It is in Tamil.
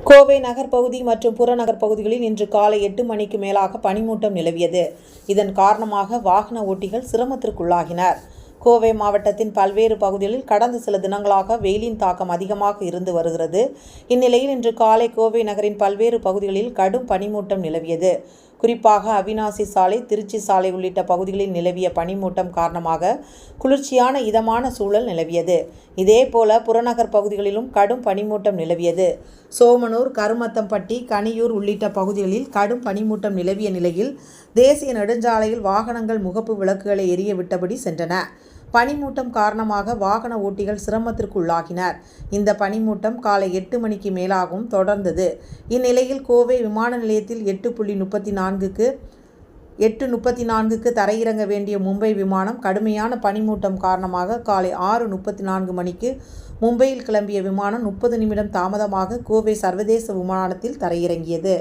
கோவை நகர் பகுதி மற்றும் புறநகர் பகுதிகளில் இன்று காலை 8 மணிக்கு மேலாக பனிமூட்டம் நிலவியது. இதன் காரணமாக வாகன ஓட்டிகள் சிரமத்திற்குள்ளாகினர். கோவை மாவட்டத்தின் பல்வேறு பகுதிகளில் கடந்த சில தினங்களாக வெயிலின் தாக்கம் அதிகமாக இருந்து வருகிறது. இந்நிலையில் இன்று காலை கோவை நகரின் பல்வேறு பகுதிகளில் கடும் பனிமூட்டம் நிலவியது. குறிப்பாக அவிநாசி சாலை, திருச்சி சாலை உள்ளிட்ட பகுதிகளில் நிலவிய பனிமூட்டம் காரணமாக குளிர்ச்சியான இதமான சூழல் நிலவியது. இதேபோல புறநகர் பகுதிகளிலும் கடும் பனிமூட்டம் நிலவியது. சோமனூர், கருமத்தம்பட்டி, கனியூர் உள்ளிட்ட பகுதிகளில் கடும் பனிமூட்டம் நிலவிய நிலையில் தேசிய நெடுஞ்சாலையில் வாகனங்கள் முகப்பு விளக்குகளை எரிய விட்டபடி சென்றன. பனிமூட்டம் காரணமாக வாகன ஓட்டிகள் சிரமத்திற்குள்ளாகினர். இந்த பனிமூட்டம் காலை 8 மணிக்கு மேலாகவும் தொடர்ந்தது. இந்நிலையில் கோவை விமான நிலையத்தில் 8:34க்கு தரையிறங்க வேண்டிய மும்பை விமானம் கடுமையான பனிமூட்டம் காரணமாக காலை 6:34 மணிக்கு மும்பையில் கிளம்பிய விமானம் 30 நிமிடம் தாமதமாக கோவை சர்வதேச விமானத்தில் தரையிறங்கியது.